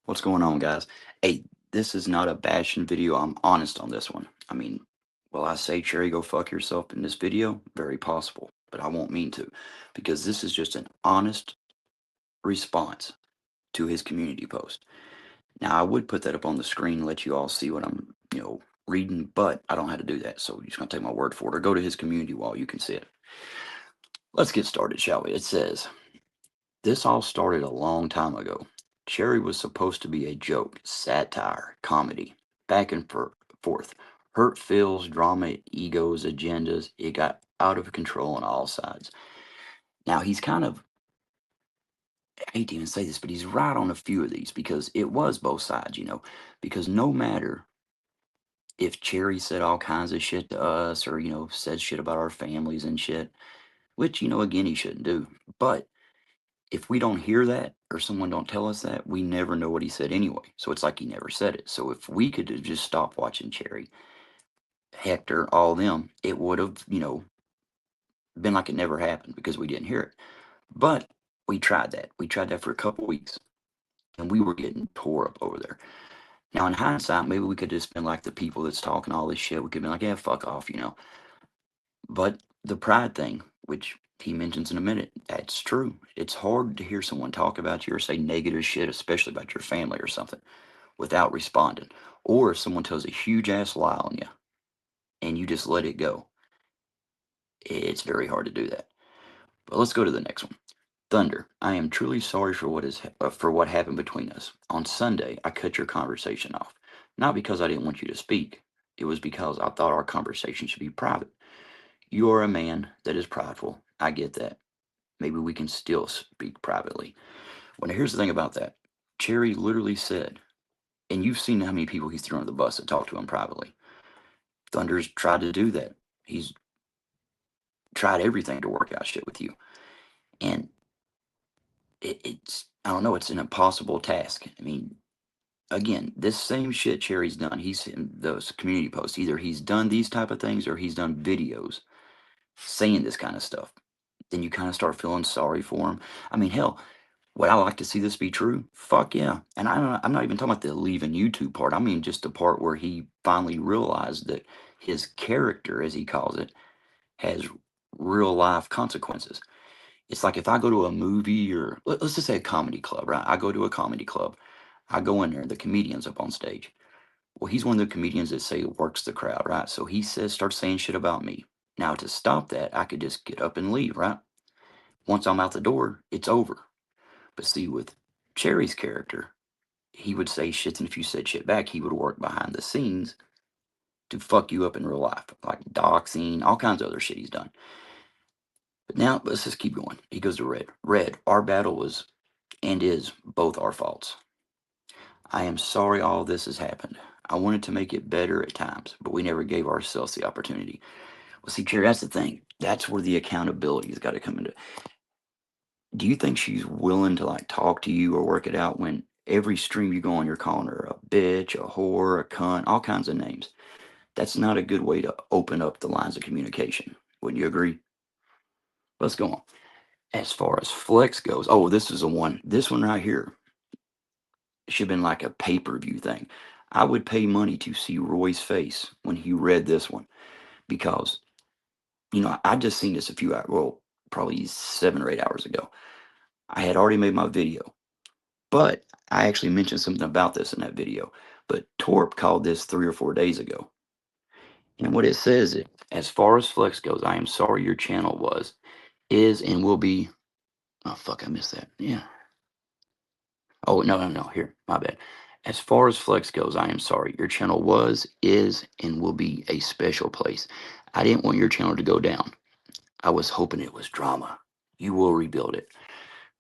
What's going on, guys? Hey, this is not a bashing video. I'm honest on this one. I mean, will I say, Cherry, go fuck yourself in this video? Very possible, but I won't mean to, because this is just an honest response to his community post. Now, I would put that up on the screen and let you all see what I'm, reading, but I don't know how to do that. So you're just going to take my word for it or go to his community wall. You can see it. Let's get started, shall we? It says, this all started a long time ago. Cherry was supposed to be a joke, satire, comedy, back and forth. Hurt feels, drama, egos, agendas. It got out of control on all sides. Now, he's kind of, I hate to even say this, but he's right on a few of these because it was both sides, because no matter if Cherry said all kinds of shit to us or, said shit about our families and shit, which, again, he shouldn't do. But if we don't hear that or someone don't tell us that, we never know what he said anyway. So it's like he never said it. So if we could have just stopped watching Cherry, Hector, all them, it would have, been like it never happened because we didn't hear it. But we tried that. We tried that for a couple weeks and we were getting tore up over there. Now in hindsight, maybe we could just been like the people that's talking all this shit. We could have been like, yeah, fuck off. But the pride thing, which he mentions in a minute, that's true. It's hard to hear someone talk about you or say negative shit, especially about your family or something, without responding. Or if someone tells a huge ass lie on you and you just let it go, it's very hard to do that. But let's go to the next one. Thunder, I am truly sorry for what happened between us. On Sunday, I cut your conversation off. Not because I didn't want you to speak. It was because I thought our conversation should be private. You are a man that is prideful. I get that. Maybe we can still speak privately. Well, now here's the thing about that. Cherry literally said, and you've seen how many people he's thrown under the bus that talk to him privately. Thunder's tried to do that. He's tried everything to work out shit with you. And it's, I don't know, it's an impossible task. I mean, again, this same shit Cherry's done, he's in those community posts. Either he's done these type of things or he's done videos saying this kind of stuff. Then you kind of start feeling sorry for him. I mean, hell, would I like to see this be true? Fuck yeah. And I'm not even talking about the leaving YouTube part. I mean, just the part where he finally realized that his character, as he calls it, has real life consequences. It's like if I go to a movie or let's just say a comedy club, right? I go to a comedy club. I go in there, the comedian's up on stage. Well, he's one of the comedians that say works the crowd, right? So he says, starts saying shit about me. Now, to stop that, I could just get up and leave, right? Once I'm out the door, it's over. But see, with Cherry's character, he would say shit, and if you said shit back, he would work behind the scenes to fuck you up in real life, like doxing, all kinds of other shit he's done. But now let's just keep going. He goes to Red. Red, our battle was and is both our faults. I am sorry all this has happened. I wanted to make it better at times, but we never gave ourselves the opportunity. Well, see, Cherry, that's the thing. That's where the accountability has got to come into. Do you think she's willing to like talk to you or work it out when every stream you go on, you're calling her a bitch, a whore, a cunt, all kinds of names? That's not a good way to open up the lines of communication. Wouldn't you agree? Let's go on. As far as Flex goes, oh, this is the one. This one right here should have been like a pay per view thing. I would pay money to see Roy's face when he read this one because, I just seen this a few hours, well, probably 7 or 8 hours ago. I had already made my video, but I actually mentioned something about this in that video. But Torp called this 3 or 4 days ago. And what it says is, as far as Flex goes, I am sorry your channel is, and will be. Oh, fuck, I missed that. Yeah. Oh, no, no, no. Here, my bad. As far as Flex goes, I am sorry. Your channel is, and will be a special place. I didn't want your channel to go down. I was hoping it was drama. You will rebuild it.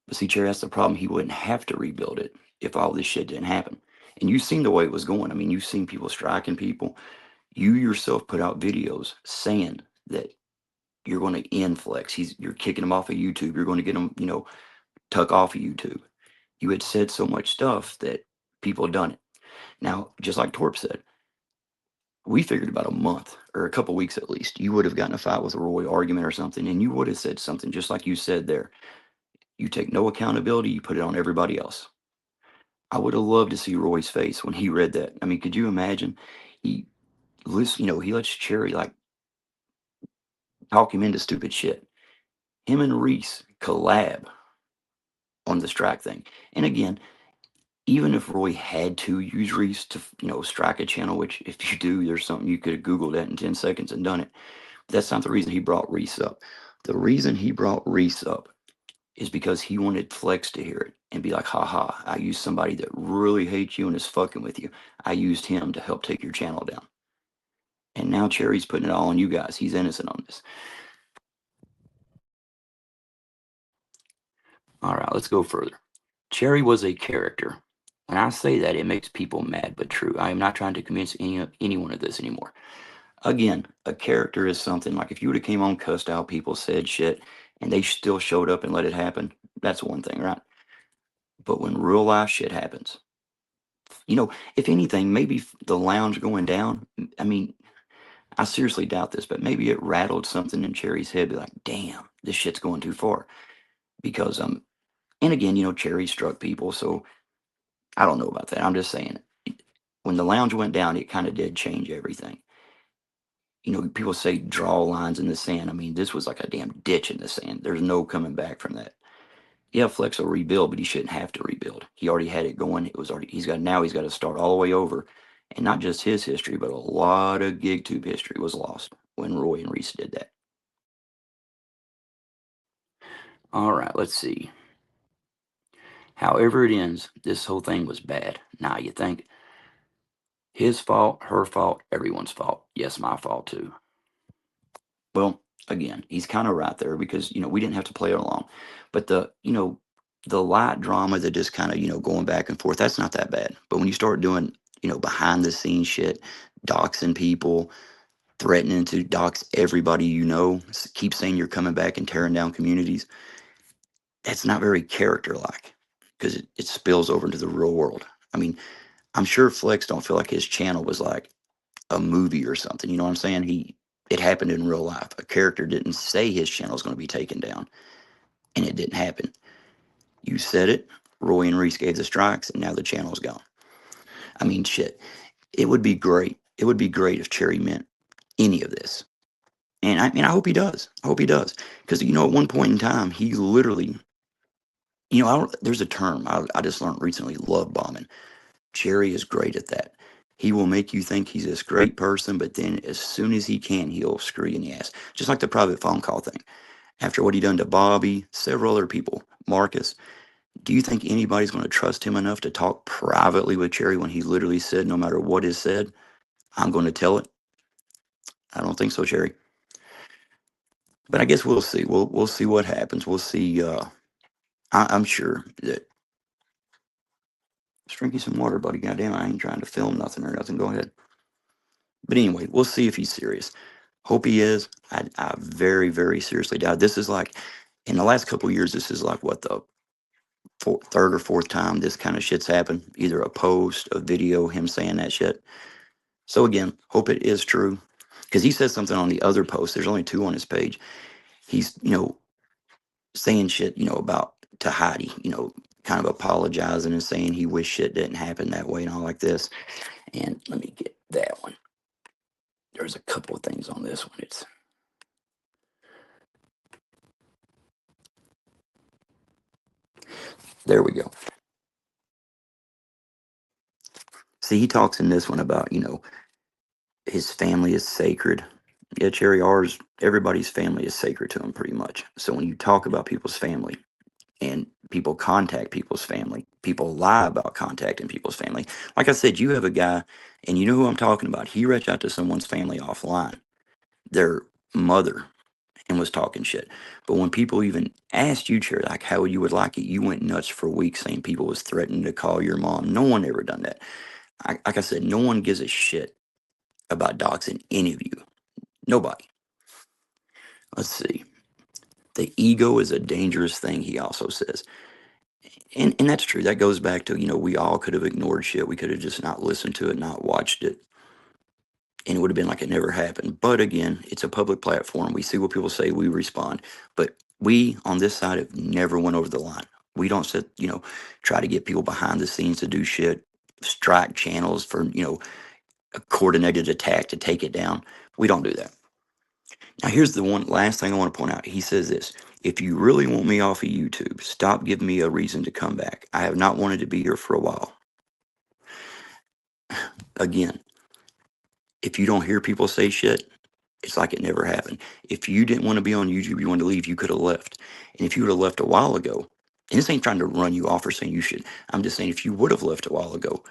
But see, Cherry, that's the problem. He wouldn't have to rebuild it if all this shit didn't happen. And you've seen the way it was going. I mean, you've seen people striking people. You yourself put out videos saying that you're going to end Flex. You're kicking him off of YouTube. You're going to get him, tuck off of YouTube. You had said so much stuff that people had done it. Now, just like Torp said, we figured about a month or a couple weeks at least, you would have gotten a fight with a Roy argument or something, and you would have said something just like you said there. You take no accountability, you put it on everybody else. I would have loved to see Roy's face when he read that. I mean, could you imagine? He listen, he lets Cherry like talk him into stupid shit. Him and Reese collab on the strike thing. And again, even if Roy had to use Reese to, strike a channel, which if you do, there's something you could have Googled that in 10 seconds and done it. That's not the reason he brought Reese up. The reason he brought Reese up is because he wanted Flex to hear it and be like, haha, I used somebody that really hates you and is fucking with you. I used him to help take your channel down. And now Cherry's putting it all on you guys. He's innocent on this. All right, let's go further. Cherry was a character. When I say that, it makes people mad, but true. I am not trying to convince anyone of this anymore. Again, a character is something like if you would have came on, cussed out people, said shit, and they still showed up and let it happen, that's one thing, right? But when real life shit happens, if anything, maybe the lounge going down, I mean, I seriously doubt this, but maybe it rattled something in Cherry's head, be like, damn, this shit's going too far. Because, and again, Cherry struck people, so I don't know about that. I'm just saying, when the lounge went down, it kind of did change everything. People say draw lines in the sand. I mean, this was like a damn ditch in the sand. There's no coming back from that. Yeah, Flex will rebuild, but he shouldn't have to rebuild. He already had it going. It was already he's got to start all the way over. And not just his history, but a lot of GigTube history was lost when Roy and Reese did that. All right, let's see. However it ends, this whole thing was bad. Now you think his fault, her fault, everyone's fault. Yes, my fault too. Well, again, he's kind of right there because we didn't have to play it along, but the light drama that just kind of going back and forth, that's not that bad. But when you start doing behind the scenes shit, doxing people, threatening to dox everybody, keep saying you're coming back and tearing down communities, that's not very character like because it spills over into the real world. I mean, I'm sure Flex don't feel like his channel was like a movie or something. You know what I'm saying? It happened in real life. A character didn't say his channel is going to be taken down, and it didn't happen. You said it. Roy and Reese gave the strikes, and now the channel's gone. I mean, shit. It would be great. It would be great if Cherry meant any of this. And I mean, I hope he does. I hope he does. Because, at one point in time, he literally, there's a term I just learned recently, love bombing. Cherry is great at that. He will make you think he's this great person, but then as soon as he can, he'll screw you in the ass. Just like the private phone call thing. After what he done to Bobby, several other people, Marcus, do you think anybody's going to trust him enough to talk privately with Cherry when he literally said, no matter what is said, I'm going to tell it? I don't think so, Cherry. But I guess we'll see. We'll see what happens. We'll see. I'm sure that. Just drink you some water, buddy. Goddamn, I ain't trying to film nothing or nothing. Go ahead. But anyway, we'll see if he's serious. Hope he is. I very, very seriously doubt. This is like, in the last couple of years, this is like what the third or fourth time this kind of shit's happened. Either a post, a video, him saying that shit. So again, hope it is true. Because he says something on the other post. There's only 2 on his page. He's, saying shit, about to Heidi, kind of apologizing and saying he wished shit didn't happen that way and all like this. And let me get that one. There's a couple of things on this one. There we go. See, he talks in this one about, his family is sacred. Yeah, Cherry R's, everybody's family is sacred to him pretty much. So when you talk about people's family and people contact people's family, people lie about contacting people's family. Like I said, you have a guy, and you know who I'm talking about. He reached out to someone's family offline, their mother, and was talking shit. But when people even asked you, Cherry, like how you would like it, you went nuts for weeks saying people was threatening to call your mom. No one ever done that. Like I said, no one gives a shit about doxing any of you. Nobody. Let's see. The ego is a dangerous thing, he also says. And that's true. That goes back to, we all could have ignored shit. We could have just not listened to it, not watched it. And it would have been like it never happened. But again, it's a public platform. We see what people say, we respond. But we on this side have never went over the line. We don't sit, try to get people behind the scenes to do shit, strike channels for, a coordinated attack to take it down. We don't do that. Now, here's the one last thing I want to point out. He says this: if you really want me off of YouTube, stop giving me a reason to come back. I have not wanted to be here for a while. Again, if you don't hear people say shit, it's like it never happened. If you didn't want to be on YouTube, you wanted to leave, you could have left. And if you would have left a while ago, and this ain't trying to run you off or saying you should, I'm just saying if you would have left a while ago,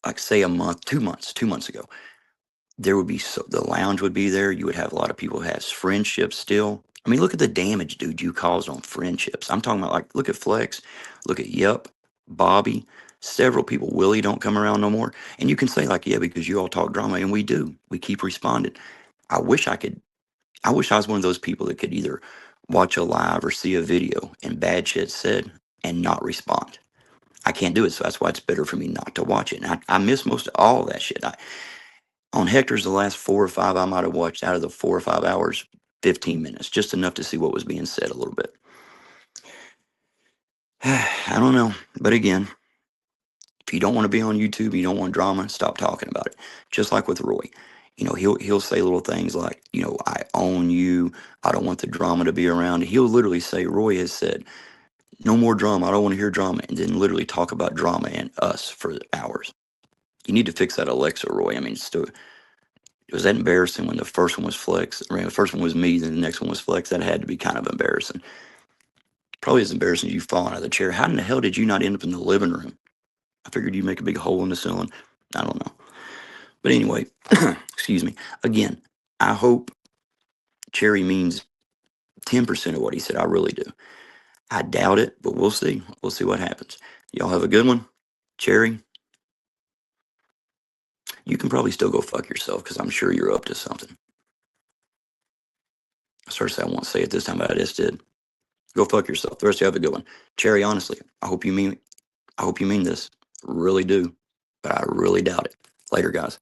like say a month, 2 months, 2 months ago, there would be the lounge would be there. You would have a lot of people who has friendships still. I mean, look at the damage, dude, you caused on friendships. I'm talking about like, look at Flex, look at Yup, Bobby, several people. Willie don't come around no more. And you can say like, yeah, because you all talk drama, and we do. We keep responding. I wish I could. I wish I was one of those people that could either watch a live or see a video and bad shit said and not respond. I can't do it, so that's why it's better for me not to watch it. And I miss most of all that shit. On Hector's, the last 4 or 5, I might have watched out of the 4 or 5 hours, 15 minutes, just enough to see what was being said a little bit. I don't know. But again, if you don't want to be on YouTube, you don't want drama, stop talking about it. Just like with Roy. He'll say little things like, I own you. I don't want the drama to be around. He'll literally say, Roy has said, no more drama. I don't want to hear drama. And then literally talk about drama and us for hours. You need to fix that Alexa, Roy. I mean, it was that embarrassing when the first one was Flex. I mean, the first one was me, then the next one was Flex. That had to be kind of embarrassing. Probably as embarrassing as you falling out of the chair. How in the hell did you not end up in the living room? I figured you'd make a big hole in the ceiling. I don't know. But anyway, excuse me. Again, I hope Cherry means 10% of what he said. I really do. I doubt it, but we'll see. We'll see what happens. Y'all have a good one. Cherry, you can probably still go fuck yourself because I'm sure you're up to something. I started to say I won't say it this time, but I just did. Go fuck yourself. The rest of you have a good one. Cherry, honestly, I hope you mean this. Really do. But I really doubt it. Later, guys.